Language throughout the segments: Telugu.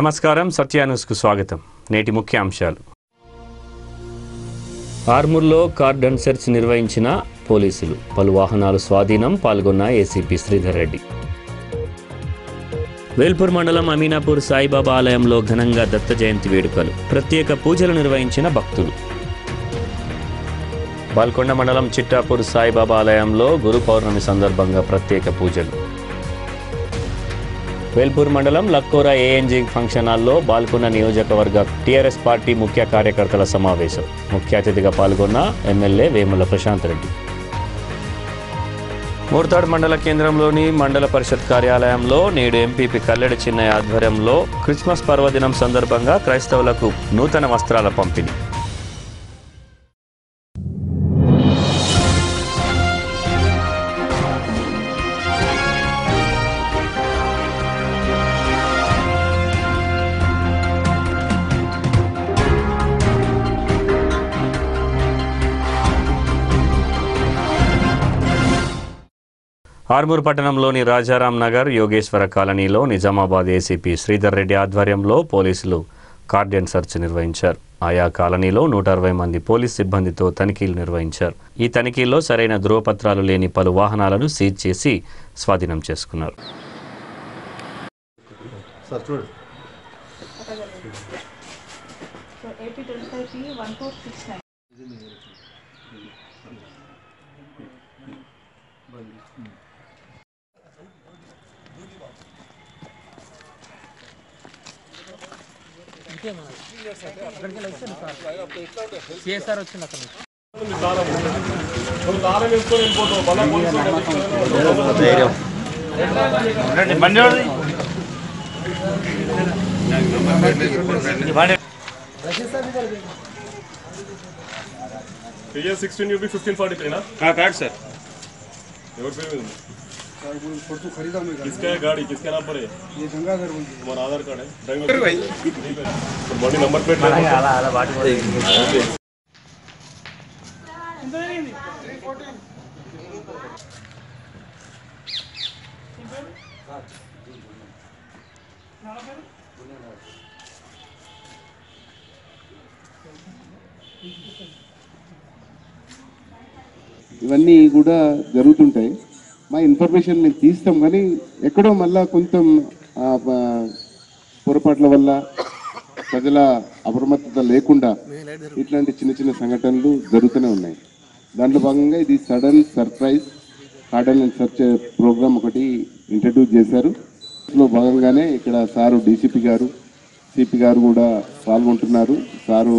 నమస్కారం, సత్య న్యూస్కు స్వాగతం. నేటి ముఖ్యాంశాలు. ఆర్మూర్లో కార్డన్ సెర్చ్ నిర్వహించిన పోలీసులు, పలు వాహనాలు స్వాధీనం, పాల్గొన్న ఏసీపీ శ్రీధర్ రెడ్డి. వేల్పూర్ మండలం అమీనాపూర్ సాయిబాబా ఆలయంలో ఘనంగా దత్త జయంతి వేడుకలు, ప్రత్యేక పూజలు నిర్వహించిన భక్తులు. బాల్కొండ మండలం చిట్టాపూర్ సాయిబాబా ఆలయంలో గురు పౌర్ణమి సందర్భంగా ప్రత్యేక పూజలు. వేల్పూర్ మండలం లక్కోరా ఏఎన్జీ ఫంక్షన్ హాల్లో బాల్కొండ నియోజకవర్గ టీఆర్ఎస్ పార్టీ ముఖ్య కార్యకర్తల సమావేశం. ముఖ్య అతిథిగా పాల్గొన్న ఎమ్మెల్యే వేముల ప్రశాంత్ రెడ్డి. మోర్తాడ్ మండల కేంద్రంలోని మండల పరిషత్ కార్యాలయంలో నేడు ఎంపీపీ కల్లెడి చిన్నయ్య ఆధ్వర్యంలో క్రిస్మస్ పర్వదినం సందర్భంగా క్రైస్తవులకు నూతన వస్త్రాల పంపిణీ. ఆర్మూర్ పట్టణంలోని రాజారాం నగర్, యోగేశ్వర కాలనీలో నిజామాబాద్ ఏసీపీ శ్రీధర్ రెడ్డి ఆధ్వర్యంలో పోలీసులు కార్డన్ సెర్చ్ నిర్వహించారు. ఆయా కాలనీలో 160 మంది పోలీస్ సిబ్బందితో తనిఖీలు నిర్వహించారు. ఈ తనిఖీల్లో సరైన ధృవపత్రాలు లేని పలు వాహనాలను సీజ్ చేసి స్వాధీనం చేసుకున్నారు. किसका है गाड़ी, किसके नाम पर है? ये गंगाधर तुम्हारा आधार कार्ड है, ड्राइवर भाई बॉडी नंबर प्लेट ఇవన్నీ కూడా జరుగుతుంటాయి. మా ఇన్ఫర్మేషన్ మేము తీస్తాం, కానీ ఎక్కడో మళ్ళా కొంచెం పొరపాట్ల వల్ల ప్రజల అప్రమత్తత లేకుండా ఇట్లాంటి చిన్న చిన్న సంఘటనలు జరుగుతూనే ఉన్నాయి. దాంట్లో భాగంగా ఇది sudden surprise cordon and search program ఒకటి ఇంట్రడ్యూస్ చేశారు. ఇందులో భాగంగానే ఇక్కడ సారు డీసీపీ గారు, సిపి గారు కూడా పాల్గొంటున్నారు. సారు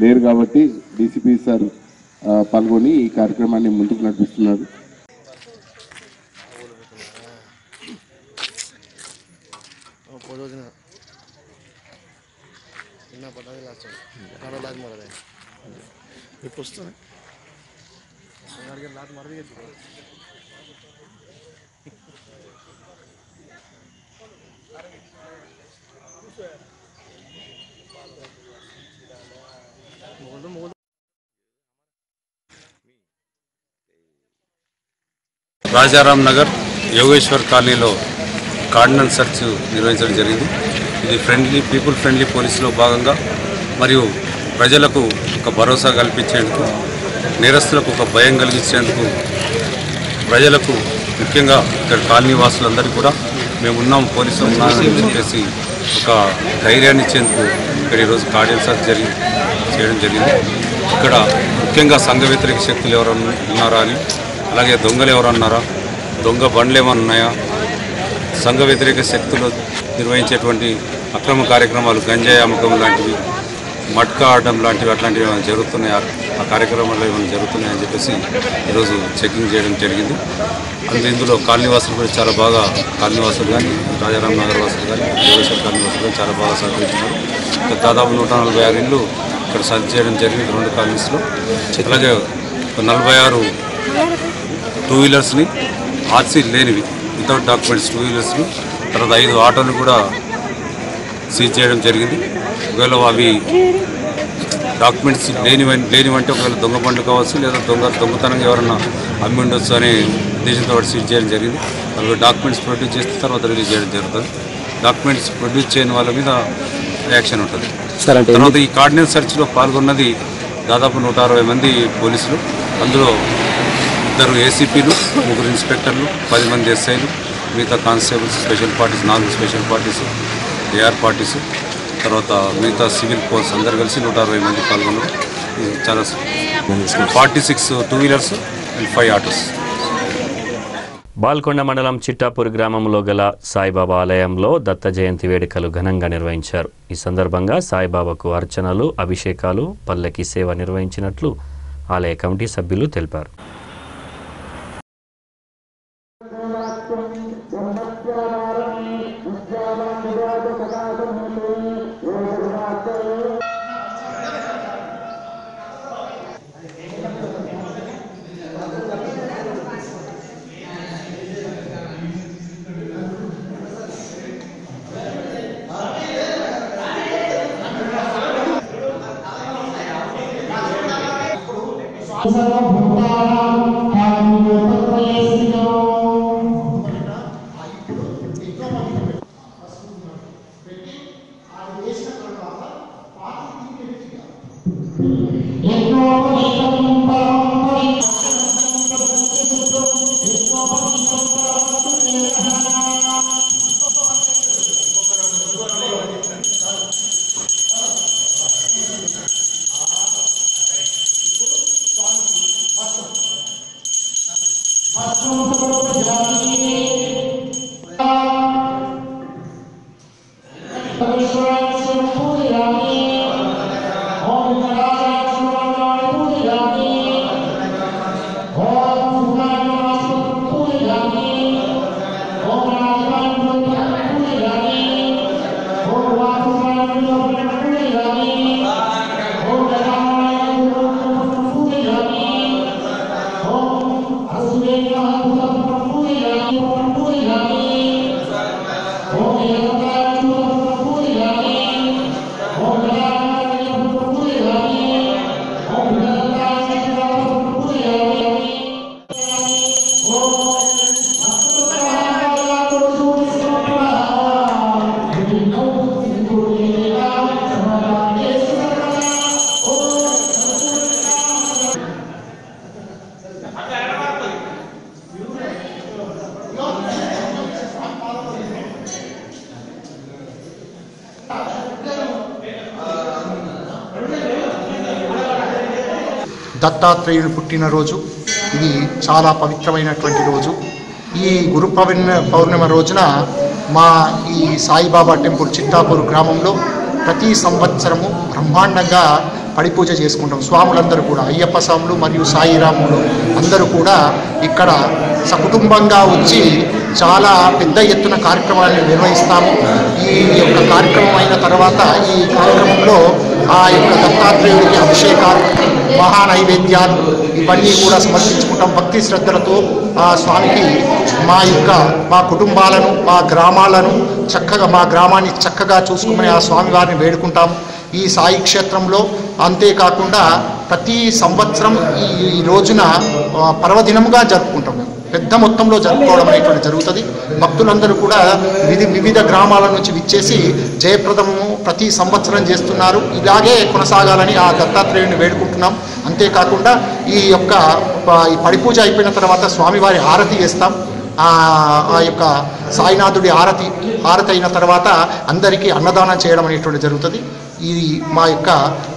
లేరు కాబట్టి డీసీపీ సార్ పాల్గొని ఈ కార్యక్రమాన్ని ముందుకు నడిపిస్తున్నారు. రాజారాం నగర్, యోగేశ్వర్ కాలనీలో కార్డన్ సెర్చ్ నిర్వహించడం జరిగింది. ఇది పీపుల్ ఫ్రెండ్లీ పోలీసులో భాగంగా మరియు ప్రజలకు ఒక భరోసా కల్పించేందుకు, నేరస్తులకు ఒక భయం కలిగించేందుకు, ప్రజలకు ముఖ్యంగా ఇక్కడ కాలనీ వాసులందరికీ కూడా మేమున్నాం, పోలీసులు ఉన్నామని చెప్పేసి ఒక ధైర్యాన్ని ఇచ్చేందుకు ఇక్కడ ఈరోజు కార్డన్ సెర్చ్ చేయడం జరిగింది. ఇక్కడ ముఖ్యంగా సంఘ వ్యతిరేక శక్తులు ఎవరన్నా ఉన్నారా అని, అలాగే దొంగలు ఎవరన్నారా, దొంగ బండ్లు ఏమన్నా ఉన్నాయా, సంఘ వ్యతిరేక శక్తులు నిర్వహించేటువంటి అక్రమ కార్యక్రమాలు, గంజాయి అమ్మకం లాంటివి, మట్కా ఆడడం లాంటివి అట్లాంటివి ఏమైనా జరుగుతున్నాయి, ఆ కార్యక్రమాల్లో ఏమైనా జరుగుతున్నాయని చెప్పేసి ఈరోజు చెకింగ్ చేయడం జరిగింది. ఇందులో కాలనీవాసులు కూడా చాలా బాగా, కాలనీవాసులు కానీ, రాజారాం నగర్ వాసులు కానీ, యోగేశ్వర కాలనీవాసులు కానీ చాలా బాగా సహకరించారు. దాదాపు 146 ఇళ్ళు ఇక్కడ సర్చ్ చేయడం జరిగింది 2 కాలనీస్లో. అలాగే 46 2 వీలర్స్ని, ఆర్సీ లేనివి వితౌట్ డాక్యుమెంట్స్ 2 వీలర్స్ని, తర్వాత 5 ఆటోలు కూడా సీజ్ చేయడం జరిగింది. ఒకవేళ అవి డాక్యుమెంట్స్ లేనివంటే ఒకవేళ దొంగ బండ్లు కావచ్చు, లేదా దొంగతనంగా ఎవరన్నా అమ్మి ఉండొచ్చు అనే ఉద్దేశంతో సీజ్ చేయడం జరిగింది. అవి డాక్యుమెంట్స్ ప్రొడ్యూస్ చేసిన తర్వాత రిలీజ్ చేయడం జరుగుతుంది. డాక్యుమెంట్స్ ప్రొడ్యూస్ చేయని వాళ్ళ మీద యాక్షన్ ఉంటుంది. తర్వాత ఈ కార్డినెన్స్ సెర్చ్లో పాల్గొన్నది దాదాపు 160 మంది పోలీసులు. అందులో 2 ఏసీపీలు, 3 ఇన్స్పెక్టర్లు, 10 మంది ఎస్ఐలు, మిగతా constables, special parties, 4 special parties, AR parties, తర్వాత మిగతా సివిల్ ఫోర్స్ అందరు కలిసి 160 మంది పాల్గొన్నారు. చాలా 46 2 వీలర్స్ అండ్ 5 ఆటోస్. బాల్కొండ మండలం చిట్టాపూర్ గ్రామంలో గల సాయిబాబా ఆలయంలో దత్త జయంతి వేడుకలు ఘనంగా నిర్వహించారు. ఈ సందర్భంగా సాయిబాబాకు అర్చనలు, అభిషేకాలు, పల్లకి సేవ నిర్వహించినట్లు ఆలయ కమిటీ సభ్యులు తెలిపారు. దత్తాత్రేయుడు పుట్టినరోజు. ఇది చాలా పవిత్రమైనటువంటి రోజు. ఈ గురు పౌర్ణిమ రోజున మా ఈ సాయిబాబా టెంపుల్ చిట్టాపూర్ గ్రామంలో ప్రతి సంవత్సరము బ్రహ్మాండంగా పడిపూజ చేసుకుంటాం. స్వాములందరూ కూడా, అయ్యప్ప స్వాములు మరియు సాయిరాములు అందరూ కూడా ఇక్కడ సకుటుంబంగా వచ్చి చాలా పెద్ద ఎత్తున కార్యక్రమాలను నిర్వహిస్తాము. ఈ యొక్క కార్యక్రమం అయిన తర్వాత ఈ కార్యక్రమంలో ఆ యొక్క దత్తాత్రేయుడికి అభిషేకాలు, మహానైవేద్యాలు ఇవన్నీ కూడా సమర్పించుకుంటాం. భక్తి శ్రద్ధలతో ఆ స్వామికి మా కుటుంబాలను, మా గ్రామాలను చక్కగా, మా గ్రామాన్ని చక్కగా చూసుకుని ఆ స్వామివారిని వేడుకుంటాం ఈ సాయి క్షేత్రంలో. అంతేకాకుండా ప్రతి సంవత్సరం ఈ రోజున పర్వదినముగా జరుపుకుంటాం. పెద్ద మొత్తంలో జరుపుకోవడం అనేటువంటి జరుగుతుంది. భక్తులందరూ కూడా వివిధ గ్రామాల నుంచి విచ్చేసి జయప్రదము ప్రతి సంవత్సరం చేస్తున్నారు. ఇలాగే కొనసాగాలని ఆ దత్తాత్రేయుడిని వేడుకుంటున్నాం. అంతేకాకుండా ఈ పడిపూజ అయిపోయిన తర్వాత స్వామివారి హారతి చేస్తాం. ఆ యొక్క సాయినాథుడి హారతి అయిన తర్వాత అందరికీ అన్నదానం చేయడం అనేటువంటి జరుగుతుంది. ఇది మా యొక్క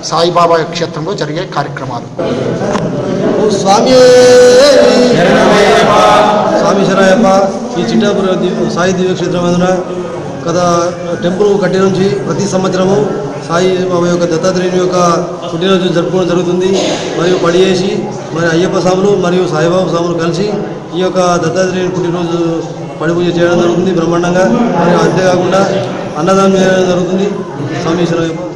సాయిబాబా క్షేత్రంలో జరిగే కార్యక్రమాలు. స్వామి శరణయ్యప్ప. ఈ చిట్టాపూర్ సాయి దివ్య క్షేత్రం అందున గత టెంపుల్ కట్టి నుంచి ప్రతి సంవత్సరము సాయి బాబా యొక్క దత్తాత్రేయుని యొక్క పుట్టినరోజు జరుపుకోవడం జరుగుతుంది. మరియు పడియేసి మరి అయ్యప్ప స్వాములు మరియు సాయిబాబా స్వాములు కలిసి ఈ యొక్క దత్తాత్రేయుని పుట్టినరోజు పడి పూజ చేయడం జరుగుతుంది బ్రహ్మాండంగా. మరియు అంతేకాకుండా అన్నదానం చేయడం జరుగుతుంది. స్వామి శరణయ్యప్ప.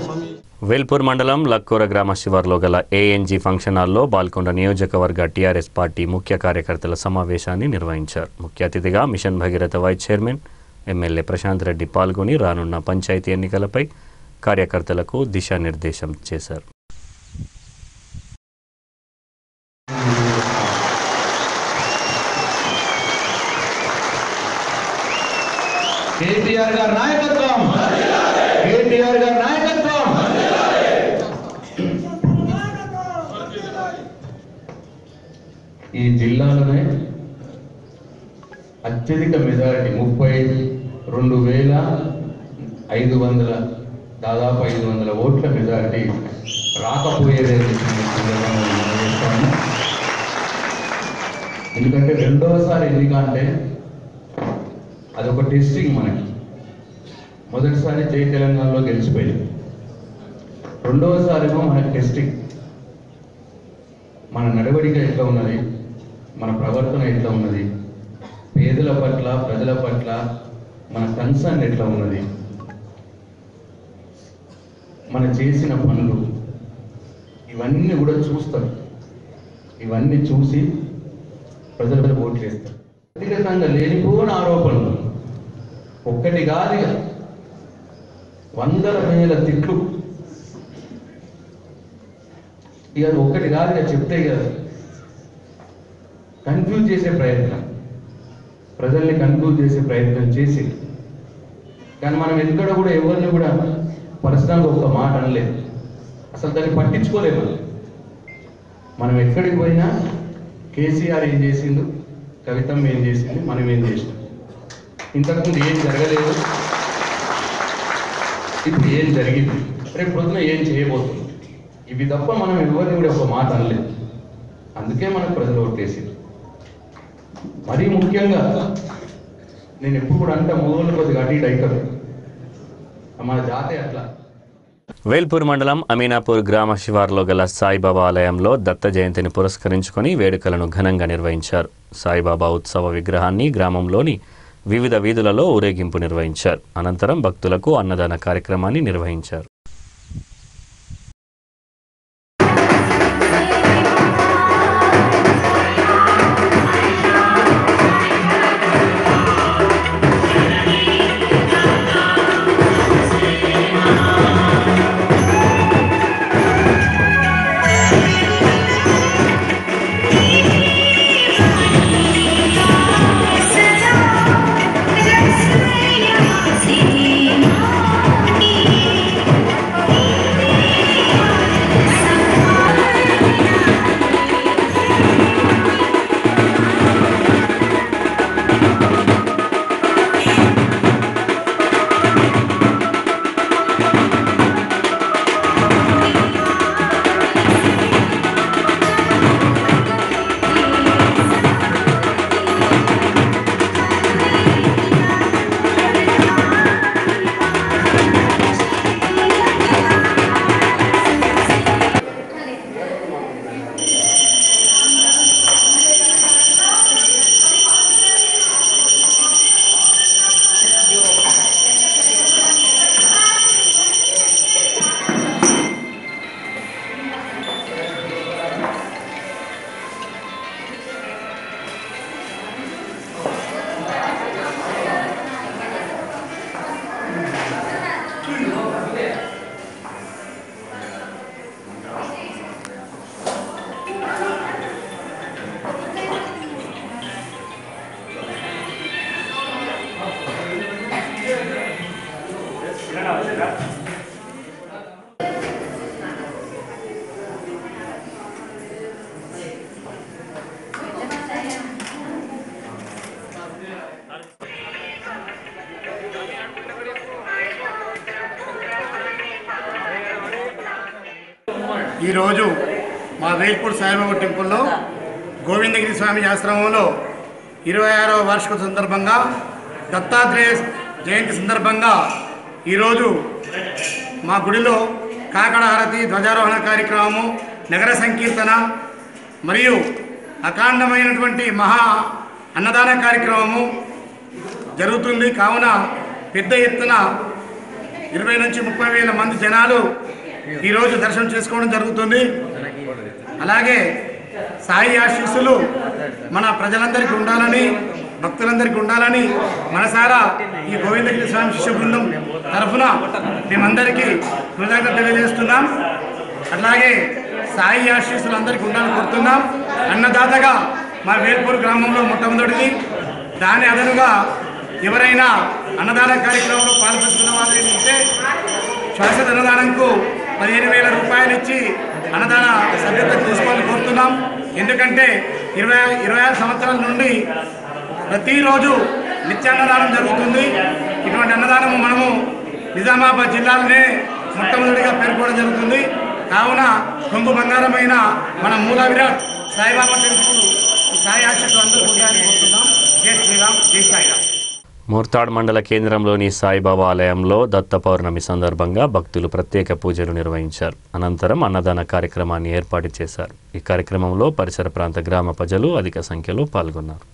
వేల్పూర్ మండలం లక్కూర గ్రామ శివార్లో గల ఏఎన్జీ ఫంక్షన్ హాల్లో బాల్కొండ నియోజకవర్గ టీఆర్ఎస్ పార్టీ ముఖ్య కార్యకర్తల సమావేశాన్ని నిర్వహించారు. ముఖ్య అతిథిగా mission Bhagiratha vice chairman MLA Prashanth Reddy పాల్గొని రానున్న పంచాయతీ ఎన్నికలపై కార్యకర్తలకు దిశానిర్దేశం చేశారు. కేటీఆర్ గారి నాయకత్వం, కేటీఆర్ గారి నాయకత్వం. ఈ జిల్లాలోనే అత్యధిక మెజారిటీ 32,500 దాదాపు 500 ఓట్ల మెజారిటీ రాకపోయేదని చెప్తాను. ఎందుకంటే రెండవసారి ఎన్నిక అంటే అదొక టెస్టింగ్ మనకి. మొదటిసారి జై తెలంగాణలో గెలిచిపోయింది, రెండవసారేమో మనకి టెస్టింగ్. మన నడవడిక ఎట్లా ఉన్నది, మన ప్రవర్తన ఎట్లా ఉన్నది, పేదల పట్ల ప్రజల పట్ల మన కన్సర్న్ ఎట్లా ఉన్నది, మన చేసిన పనులు ఇవన్నీ కూడా చూస్తారు. ఇవన్నీ చూసి ప్రజలు ఓట్లు వేస్తారు. వ్యక్తిగతంగా లేనిపోని ఆరోపణలు ఒక్కటి కాదు, వందల వేల తిట్లు. ఇక ఒక్కటి కాదు, ఇక చెప్తే కదా కన్ఫ్యూజ్ చేసే ప్రయత్నం, ప్రజల్ని కన్ఫ్యూజ్ చేసే ప్రయత్నం చేసి, కానీ మనం ఎక్కడ కూడా ఎవరిని కూడా పర్సనల్గా ఒక్క మాట అనలేదు, అసలు దాన్ని పట్టించుకోలేము. మనం ఎక్కడికి పోయినా కేసీఆర్ ఏం చేసిండు, కవితమ్మ ఏం చేసింది, మనం ఏం చేసినాం. ఇంతకుముందు ఏం జరగలేదు, ఇప్పుడు ఏం జరిగింది, రేపు పొద్దున ఏం చేయబోతుంది, ఇవి తప్ప మనం ఎవరిని కూడా ఒక మాట అనలేదు. అందుకే మనకు ప్రజలు ఓటేసింది. మరీ ముఖ్యంగా నేను ఎప్పుడు కూడా అంటే మొదలు కొద్దిగా అటు ఇటు అవుతారు, మన జాతే అట్లా. వేల్పూర్ మండలం అమీనాపూర్ గ్రామ శివారులో గల సాయిబాబా ఆలయంలో దత్త జయంతిని పురస్కరించుకొని వేడుకలను ఘనంగా నిర్వహించారు. సాయిబాబా ఉత్సవ విగ్రహాన్ని గ్రామంలోని వివిధ వీధులలో ఊరేగింపు నిర్వహించారు. అనంతరం భక్తులకు అన్నదాన కార్యక్రమాన్ని నిర్వహించారు. ఈరోజు మా వేల్పూర్ సాయిబాబా టెంపుల్లో గోవిందగిరి స్వామి ఆశ్రమంలో 26వ వార్షిక సందర్భంగా దత్తాత్రేయ జయంతి సందర్భంగా ఈరోజు మా గుడిలో కాకడ హారతి, ధ్వజారోహణ కార్యక్రమము, నగర సంకీర్తన మరియు అఖండమైనటువంటి మహా అన్నదాన కార్యక్రమము జరుగుతుంది. కావున పెద్ద ఎత్తున 20 నుంచి 30 వేల మంది జనాలు ఈరోజు దర్శనం చేసుకోవడం జరుగుతుంది. అలాగే సాయి ఆశీస్సులు మన ప్రజలందరికీ ఉండాలని, భక్తులందరికీ ఉండాలని మనసారా ఈ గోవిందగిరి స్వామి శిష్య బృందం తరఫున మేమందరికీ కృతజ్ఞత తెలియజేస్తున్నాం. అట్లాగే సాయి ఆశీస్సులు అందరికీ ఉండాలని కోరుతున్నాం. అన్నదాతగా మా వేల్పూర్ గ్రామంలో మొట్టమొదటిది, దాని అదనుగా ఎవరైనా అన్నదాన కార్యక్రమంలో పాల్పంచుకున్న వాళ్ళు ఉంటే శాశ్వత అన్నదానంకు 15,000 రూపాయలు ఇచ్చి అన్నదాన సభ్యత్వం తీసుకోవాలని కోరుతున్నాం. ఎందుకంటే 26 సంవత్సరాల నుండి ప్రతిరోజు నిత్యాన్నదానం జరుగుతుంది. ఇటువంటి అన్నదానము మనము నిజామాబాద్ జిల్లాలోనే మొట్టమొదటిగా పేర్కోవడం జరుగుతుంది. కావున కొంగు బంగారమైన మన మూల విరాట్ సాయిబాబా టెంపుల్ సాయి ఆశతో అందరూ ఉంటారని కోరుతున్నాం. జై శ్రీరామ్, జై సాయిరామ్. మోర్తాడ్ మండల కేంద్రంలోని సాయిబాబా ఆలయంలో దత్త పౌర్ణమి సందర్భంగా భక్తులు ప్రత్యేక పూజలు నిర్వహించారు. అనంతరం అన్నదాన కార్యక్రమాన్ని ఏర్పాటు చేశారు. ఈ కార్యక్రమంలో పరిసర ప్రాంత గ్రామ ప్రజలు అధిక సంఖ్యలో పాల్గొన్నారు.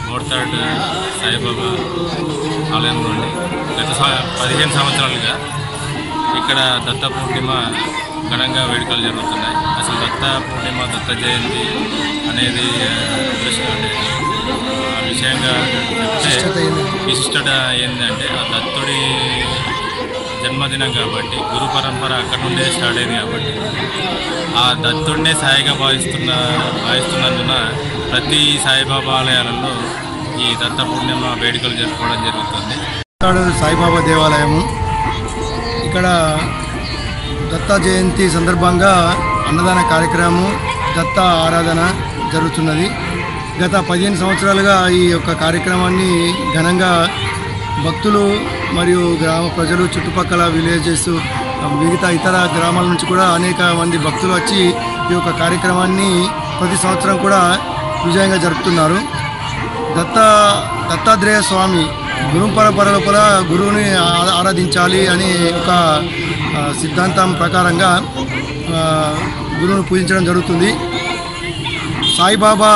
మోర్తాడ్ సాయిబాబా ఆలయం నుండి గత 15 సంవత్సరాలుగా ఇక్కడ దత్త పూర్ణిమ ఘనంగా వేడుకలు జరుగుతున్నాయి. అసలు దత్త పూర్ణిమ, దత్త జయంతి అనేది విషయంగా చెప్తే విశిష్టత ఏంటంటే ఆ దత్తుడి జన్మదినం కాబట్టి, గురు పరంపర అక్కడ నుండే స్టార్ట్ అయింది కాబట్టి ఆ దత్తుడినే సాయిగా భావిస్తున్నందున ప్రతి సాయిబాబా ఆలయాలలో ఈ దత్త పూర్ణిమ వేడుకలు జరుపుకోవడం జరుగుతుంది. సాయిబాబా దేవాలయము ఇక్కడ దత్త జయంతి సందర్భంగా అన్నదాన కార్యక్రమం, దత్త ఆరాధన జరుగుతున్నది. గత 15 సంవత్సరాలుగా ఈ యొక్క కార్యక్రమాన్ని ఘనంగా భక్తులు మరియు గ్రామ ప్రజలు, చుట్టుపక్కల విలేజెస్, మిగతా ఇతర గ్రామాల నుంచి కూడా అనేక మంది భక్తులు వచ్చి ఈ యొక్క కార్యక్రమాన్ని ప్రతి సంవత్సరం కూడా విజయంగా జరుపుతున్నారు. దత్తాత్రేయ స్వామి గురు పరంపర లోపల గురువుని ఆరాధించాలి అని ఒక సిద్ధాంతం ప్రకారంగా గురువును పూజించడం జరుగుతుంది. సాయిబాబా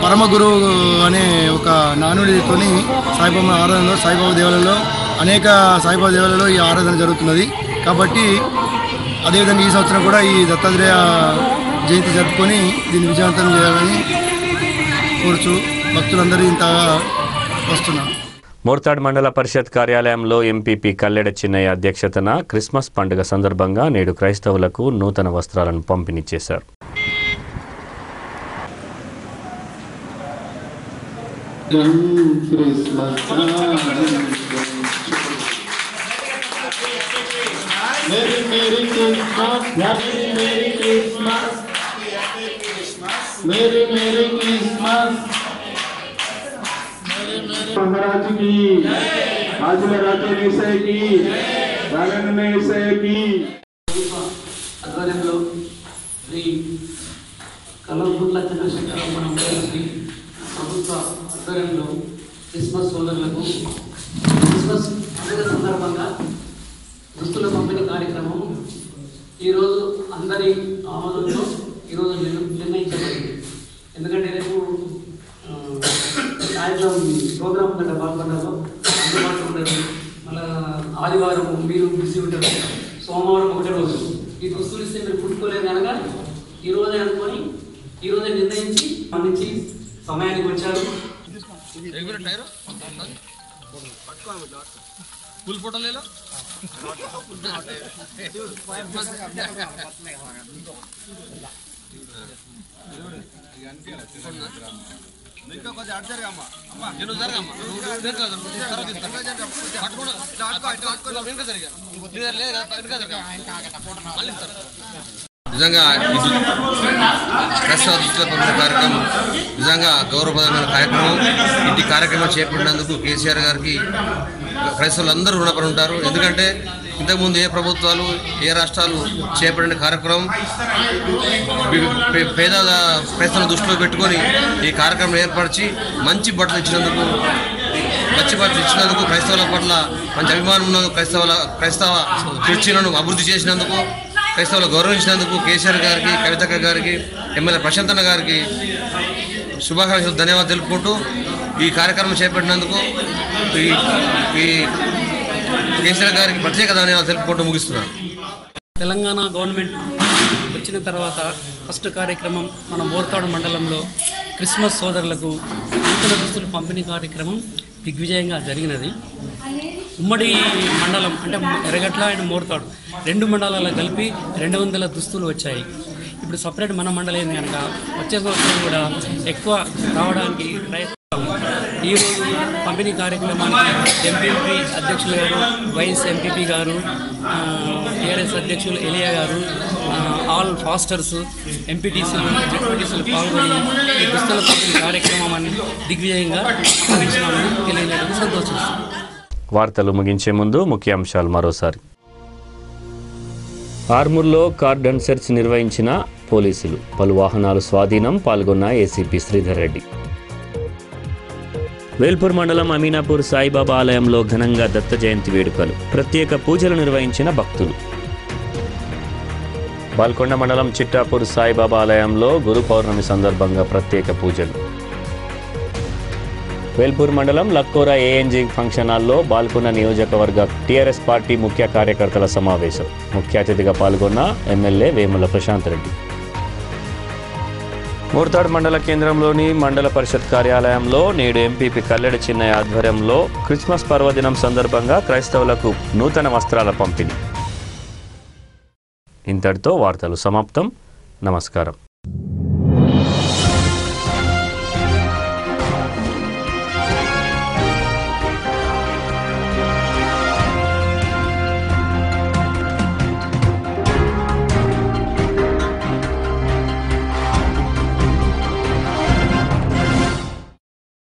పరమ గురువు అనే ఒక నానుడితోని సాయిబాబా ఆరాధనలో, సాయిబాబా దేవాలయంలో అనేక సాయిబాబా దేవాలయంలో ఈ ఆరాధన జరుగుతున్నది. కాబట్టి అదేవిధంగా ఈ సంవత్సరం కూడా ఈ దత్తాత్రేయ జయంతి జరుపుకొని దీన్ని విజయవంతం చేయాలని కోరుచు భక్తులందరూ ఇంతగా వస్తున్నారు. మోర్తాడ్ మండల పరిషత్ కార్యాలయంలో ఎంపీపీ కల్లెడ చిన్నయ్య అధ్యక్షతన క్రిస్మస్ పండుగ సందర్భంగా నేడు క్రైస్తవులకు నూతన వస్త్రాలను పంపిణీ చేశారు. महाराज की आजुल राजे निसय की रागन निसय की ఆధ్వర్యంలో శ్రీ కల్వకుంట్ల చంద్రశేఖరరావు శ్రీ ప్రభుత్వ ఆధ్వర్యంలో క్రిస్మస్ సోదరులకు క్రిస్మస్ పండుగ సందర్భంగా దుస్తుల పంపిణీ కార్యక్రమం ఈరోజు అందరి ఆమోదంతో ఈరోజు నిర్ణయించబడింది. ఎందుకంటే రేపు సాయంత్రం ప్రోగ్రామ్ గట్రా పాల్గొంటారు, అందుబాటులో ఉండదు. మళ్ళీ ఆదివారం మీరు బిజీ ఉంటారు, సోమవారం ఒకటే రోజు ఈ దుస్తులు ఇస్తే మీరు పుట్టుకోలేదు కనుక ఈరోజే అనుకొని ఈరోజే నిర్ణయించి అందించి సమయానికి వచ్చారు. ఫుల్ ఫోటో లేలో ఇంకా కొంచెం అటు జరగమ్మా నేను జరగమ్మా నిజంగా క్రైస్తవ దృష్టిలో పంపిణీ కార్యక్రమం నిజంగా గౌరవప్రదమైన కార్యక్రమం. ఇంటి కార్యక్రమం చేపట్టినందుకు కేసీఆర్ గారికి క్రైస్తవులందరూ రుణపడి ఉంటారు. ఎందుకంటే ఇంతకుముందు ఏ ప్రభుత్వాలు ఏ రాష్ట్రాలు చేపట్టిన కార్యక్రమం పేద క్రైస్తవులను దృష్టిలో పెట్టుకొని ఈ కార్యక్రమం ఏర్పరిచి మంచి బట్టలు ఇచ్చినందుకు క్రైస్తవుల పట్ల మంచి అభిమానం ఉన్నందుకు క్రైస్తవ చర్చిలను అభివృద్ధి చేసినందుకు క్రైస్తవులు గౌరవించినందుకు కేసీఆర్ గారికి కవితక్క గారికి ఎమ్మెల్యే ప్రశాంతన్న గారికి శుభాకాంక్షలు ధన్యవాదాలు తెలుపుకుంటూ ఈ కార్యక్రమం చేపట్టినందుకు ఈ కేసీఆర్ గారికి ప్రత్యేక ధన్యవాదాలు తెలుపుకుంటూ ముగిస్తున్నాను. తెలంగాణ గవర్నమెంట్ వచ్చిన తర్వాత ఫస్ట్ కార్యక్రమం మన మోర్తాడు మండలంలో క్రిస్మస్ సోదరులకు నూతన దుస్తులు పంపిణీ కార్యక్రమం దిగ్విజయంగా జరిగినది. ఉమ్మడి మండలం అంటే ఎర్రగట్ల అండ్ మోర్తాడు 2 మండలాలు కలిపి 200 దుస్తులు వచ్చాయి. ఇప్పుడు సపరేట్ మన మండలం కనుక వచ్చే సంవత్సరం కూడా ఎక్కువ రావడానికి ప్రయత్నం. ఈరోజు పంపిణీ కార్యక్రమానికి ఎంపీపీ అధ్యక్షులు గారు, వైస్ ఎంపీపీ గారు, టీఆర్ఎస్ అధ్యక్షులు ఎలియా గారు, ఆల్ ఫాస్టర్స్, ఎంపీటీసీలు, జెడ్పీటీసీలు పాల్గొని ఈ దుస్తుల పంపిణీ కార్యక్రమాన్ని దిగ్విజయంగా నిర్వహించడానికి తెలియజేయడానికి సంతోషిస్తున్నాను. వార్తలు ముగించే ముందు ముఖ్యాంశాలు మరోసారి. ఆర్మూర్లో కార్డన్ సెర్చ్ నిర్వహించిన పోలీసులు, పలు వాహనాలు స్వాధీనం, పాల్గొన్న ఏసీపీ శ్రీధర్ రెడ్డి. వేల్పూర్ మండలం అమీనాపూర్ సాయిబాబా ఆలయంలో ఘనంగా దత్త జయంతి వేడుకలు, ప్రత్యేక పూజలు నిర్వహించిన భక్తులు. బాల్కొండ మండలం చిట్టాపూర్ సాయిబాబా ఆలయంలో గురు పౌర్ణమి సందర్భంగా ప్రత్యేక పూజలు. వేల్పూర్ మండలం లక్కోరా ఏఎన్జీ ఫంక్షన్ హాల్లో బాల్కొండ నియోజకవర్గ టీఆర్ఎస్ పార్టీ ముఖ్య కార్యకర్తల సమావేశం, ముఖ్య అతిథిగా పాల్గొన్న ఎమ్మెల్యే వేముల ప్రశాంత్ రెడ్డి. మోర్తాడ్ మండల కేంద్రంలోని మండల పరిషత్ కార్యాలయంలో నేడు ఎంపీపీ కల్లెడి చిన్నయ్య ఆధ్వర్యంలో క్రిస్మస్ పర్వదినం సందర్భంగా క్రైస్తవులకు నూతన వస్త్రాల పంపిణీ. ఇంతటితో వార్తలు సమాప్తం. నమస్కారం.